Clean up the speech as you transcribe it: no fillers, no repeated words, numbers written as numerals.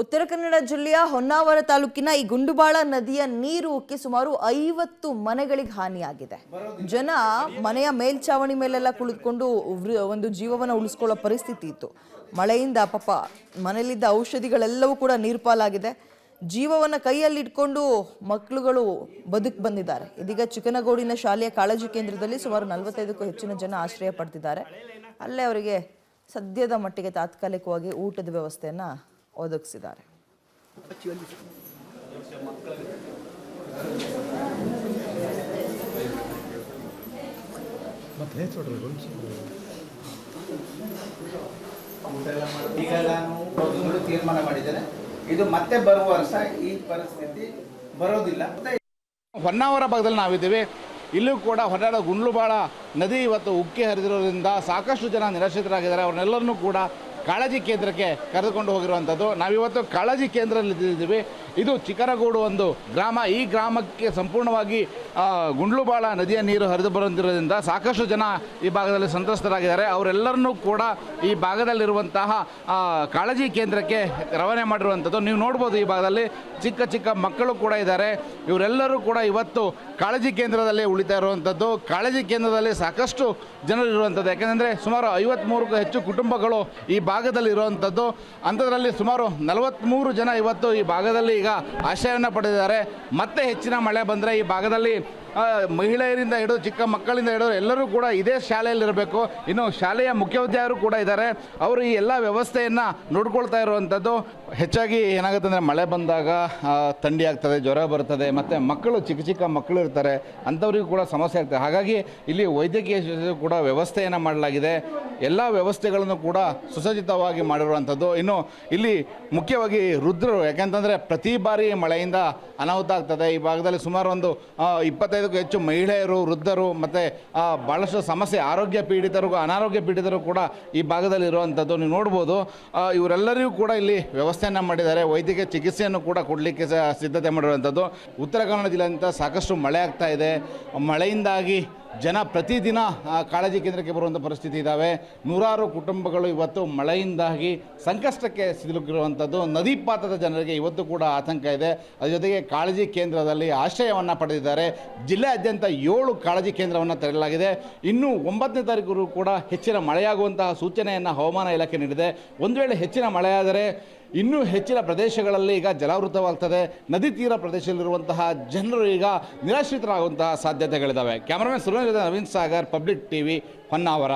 ಉತ್ತರ ಕನ್ನಡ ಜಿಲ್ಲೆಯ ಹೊನ್ನಾವರ ತಾಲೂಕಿನ ಈ ಗುಂಡುಬಾಳ ನದಿಯ ನೀರು ಉಕ್ಕಿ ಸುಮಾರು 50 ಮನೆಗಳಿಗೆ ಹಾನಿಯಾಗಿದೆ. ಜನ ಮನೆಯ ಮೇಲ್ಚಾವಣಿ ಮೇಲೆಲ್ಲ ಕುಳಿತುಕೊಂಡು ಒಂದು ಜೀವವನ್ನು ಉಳಿಸಿಕೊಳ್ಳೋ ಪರಿಸ್ಥಿತಿ ಇತ್ತು. ಮಳೆಯಿಂದ ಪಾಪ ಮನೆಯಲ್ಲಿದ್ದ ಔಷಧಿಗಳೆಲ್ಲವೂ ಕೂಡ ನೀರ್ಪಾಲಾಗಿದೆ. ಜೀವವನ್ನು ಕೈಯಲ್ಲಿ ಇಟ್ಕೊಂಡು ಮಕ್ಕಳುಗಳು ಬದುಕು ಬಂದಿದ್ದಾರೆ. ಇದೀಗ ಚಿಕ್ಕನಗೌಡಿನ ಶಾಲೆಯ ಕಾಳಜಿ ಕೇಂದ್ರದಲ್ಲಿ ಸುಮಾರು 45ಕ್ಕೂ ಹೆಚ್ಚಿನ ಜನ ಆಶ್ರಯ ಪಡೆದಿದ್ದಾರೆ. ಅಲ್ಲೇ ಅವರಿಗೆ ಸದ್ಯದ ಮಟ್ಟಿಗೆ ತಾತ್ಕಾಲಿಕವಾಗಿ ಊಟದ ವ್ಯವಸ್ಥೆಯನ್ನು ಒದಗಿಸಿದ್ದಾರೆ. ಈಗ ನಾನು ತೀರ್ಮಾನ ಮಾಡಿದ್ದೇನೆ, ಇದು ಮತ್ತೆ ಬರುವ ವರ್ಷ ಈ ಪರಿಸ್ಥಿತಿ ಬರೋದಿಲ್ಲ. ಹೊನ್ನಾವರ ಭಾಗದಲ್ಲಿ ನಾವಿದ್ದೀವಿ. ಇಲ್ಲೂ ಕೂಡ ಹೊನ್ನಾವರ ಗುಂಡ್ಲುಬಾಳ ನದಿ ಇವತ್ತು ಉಕ್ಕಿ ಹರಿದಿರೋದ್ರಿಂದ ಸಾಕಷ್ಟು ಜನ ನಿರಾಶ್ರಿತರಾಗಿದ್ದಾರೆ. ಅವ್ರನ್ನೆಲ್ಲರನ್ನೂ ಕೂಡ ಕಾಳಜಿ ಕೇಂದ್ರಕ್ಕೆ ಕರೆದುಕೊಂಡು ಹೋಗಿರುವಂಥದ್ದು. ನಾವಿವತ್ತು ಕಾಳಜಿ ಕೇಂದ್ರದಲ್ಲಿದ್ದೀವಿ. ಇದು ಚಿಕ್ಕನಗೂಡು ಒಂದು ಗ್ರಾಮ. ಈ ಗ್ರಾಮಕ್ಕೆ ಸಂಪೂರ್ಣವಾಗಿ ಗುಂಡ್ಲುಬಾಳ ನದಿಯ ನೀರು ಹರಿದು ಬರುತ್ತಿರೋದ್ರಿಂದ ಸಾಕಷ್ಟು ಜನ ಈ ಭಾಗದಲ್ಲಿ ಸಂತ್ರಸ್ತರಾಗಿದ್ದಾರೆ. ಅವರೆಲ್ಲರನ್ನೂ ಕೂಡ ಈ ಭಾಗದಲ್ಲಿರುವಂತಹ ಕಾಳಜಿ ಕೇಂದ್ರಕ್ಕೆ ರವಾನೆ ಮಾಡಿರುವಂಥದ್ದು. ನೀವು ನೋಡ್ಬೋದು, ಈ ಭಾಗದಲ್ಲಿ ಚಿಕ್ಕ ಚಿಕ್ಕ ಮಕ್ಕಳು ಕೂಡ ಇದ್ದಾರೆ. ಇವರೆಲ್ಲರೂ ಕೂಡ ಇವತ್ತು ಕಾಳಜಿ ಕೇಂದ್ರದಲ್ಲಿ ಉಳಿತಾ ಇರುವಂಥದ್ದು. ಕಾಳಜಿ ಕೇಂದ್ರದಲ್ಲಿ ಸಾಕಷ್ಟು ಜನರು ಇರುವಂಥದ್ದು. ಯಾಕೆಂದರೆ ಸುಮಾರು 53ಕ್ಕೂ ಹೆಚ್ಚು ಕುಟುಂಬಗಳು ಈ ಭಾಗದಲ್ಲಿ ಇರುವಂಥದ್ದು. ಅಂಥದ್ರಲ್ಲಿ ಸುಮಾರು 43 ಜನ ಇವತ್ತು ಈ ಭಾಗದಲ್ಲಿ ಈಗ ಆಶ್ರಯವನ್ನು ಪಡೆದಿದ್ದಾರೆ. ಮತ್ತೆ ಹೆಚ್ಚಿನ ಮಳೆ ಬಂದರೆ ಈ ಭಾಗದಲ್ಲಿ ಮಹಿಳೆಯರಿಂದ ಹಿಡಿದು ಚಿಕ್ಕ ಮಕ್ಕಳಿಂದ ಹಿಡಿದು ಎಲ್ಲರೂ ಕೂಡ ಇದೇ ಶಾಲೆಯಲ್ಲಿರಬೇಕು. ಇನ್ನು ಶಾಲೆಯ ಮುಖ್ಯೋಪಾಧ್ಯಾಯರು ಕೂಡ ಇದ್ದಾರೆ. ಅವರು ಈ ಎಲ್ಲ ವ್ಯವಸ್ಥೆಯನ್ನು ನೋಡ್ಕೊಳ್ತಾ ಇರುವಂಥದ್ದು. ಹೆಚ್ಚಾಗಿ ಏನಾಗುತ್ತೆ ಅಂದರೆ ಮಳೆ ಬಂದಾಗ ಥಂಡಿ ಆಗ್ತದೆ, ಜ್ವರ ಬರ್ತದೆ, ಮತ್ತು ಮಕ್ಕಳು ಚಿಕ್ಕ ಚಿಕ್ಕ ಮಕ್ಕಳು ಇರ್ತಾರೆ, ಅಂಥವ್ರಿಗೂ ಕೂಡ ಸಮಸ್ಯೆ ಆಗ್ತದೆ. ಹಾಗಾಗಿ ಇಲ್ಲಿ ವೈದ್ಯಕೀಯ ಕೂಡ ವ್ಯವಸ್ಥೆಯನ್ನು ಮಾಡಲಾಗಿದೆ. ಎಲ್ಲ ವ್ಯವಸ್ಥೆಗಳನ್ನು ಕೂಡ ಸುಸಜ್ಜಿತವಾಗಿ ಮಾಡಿರುವಂಥದ್ದು. ಇನ್ನು ಇಲ್ಲಿ ಮುಖ್ಯವಾಗಿ ವೃದ್ಧರು, ಯಾಕೆಂತಂದರೆ ಪ್ರತಿ ಬಾರಿ ಮಳೆಯಿಂದ ಅನಾಹುತ ಆಗ್ತದೆ. ಈ ಭಾಗದಲ್ಲಿ ಸುಮಾರು ಒಂದು 25ಕ್ಕೂ ಹೆಚ್ಚು ಮಹಿಳೆಯರು, ವೃದ್ಧರು ಮತ್ತು ಭಾಳಷ್ಟು ಸಮಸ್ಯೆ, ಆರೋಗ್ಯ ಪೀಡಿತರು, ಅನಾರೋಗ್ಯ ಪೀಡಿತರು ಕೂಡ ಈ ಭಾಗದಲ್ಲಿ ಇರುವಂಥದ್ದು. ನೀವು ನೋಡ್ಬೋದು, ಇವರೆಲ್ಲರಿಗೂ ಕೂಡ ಇಲ್ಲಿ ವ್ಯವಸ್ಥೆಯನ್ನು ಮಾಡಿದ್ದಾರೆ. ವೈದ್ಯಕೀಯ ಚಿಕಿತ್ಸೆಯನ್ನು ಕೂಡ ಕೊಡಲಿಕ್ಕೆ ಸಿದ್ಧತೆ ಮಾಡಿರುವಂಥದ್ದು. ಉತ್ತರ ಕನ್ನಡ ಜಿಲ್ಲೆಯಿಂದ ಸಾಕಷ್ಟು ಮಳೆ ಆಗ್ತಾ ಇದೆ. ಮಳೆಯಿಂದಾಗಿ ಜನ ಪ್ರತಿದಿನ ಕಾಳಜಿ ಕೇಂದ್ರಕ್ಕೆ ಬರುವಂಥ ಪರಿಸ್ಥಿತಿ ಇದ್ದಾವೆ. ನೂರಾರು ಕುಟುಂಬಗಳು ಇವತ್ತು ಮಳೆಯಿಂದಾಗಿ ಸಂಕಷ್ಟಕ್ಕೆ ಸಿಲುಕಿರುವಂಥದ್ದು. ನದಿ ಪಾತ್ರದ ಜನರಿಗೆ ಇವತ್ತು ಕೂಡ ಆತಂಕ ಇದೆ. ಅದರ ಜೊತೆಗೆ ಕಾಳಜಿ ಕೇಂದ್ರದಲ್ಲಿ ಆಶ್ರಯವನ್ನು ಪಡೆದಿದ್ದಾರೆ. ಜಿಲ್ಲೆಯಾದ್ಯಂತ 7 ಕಾಳಜಿ ಕೇಂದ್ರವನ್ನು ತೆರೆಯಲಾಗಿದೆ. ಇನ್ನು 9ನೇ ತಾರೀಕು ಕೂಡ ಹೆಚ್ಚಿನ ಮಳೆಯಾಗುವಂತಹ ಸೂಚನೆಯನ್ನು ಹವಾಮಾನ ಇಲಾಖೆ ನೀಡಿದೆ. ಒಂದು ವೇಳೆ ಹೆಚ್ಚಿನ ಮಳೆಯಾದರೆ ಇನ್ನೂ ಹೆಚ್ಚಿನ ಪ್ರದೇಶಗಳಲ್ಲಿ ಈಗ ಜಲಾವೃತವಾಗ್ತದೆ. ನದಿ ತೀರ ಪ್ರದೇಶದಲ್ಲಿರುವಂತಹ ಜನರು ಈಗ ನಿರಾಶ್ರಿತರಾಗುವಂತಹ ಸಾಧ್ಯತೆಗಳಿದ್ದಾವೆ. Cameraman Surendra, Naveen Sagar, public TV, Honnavar.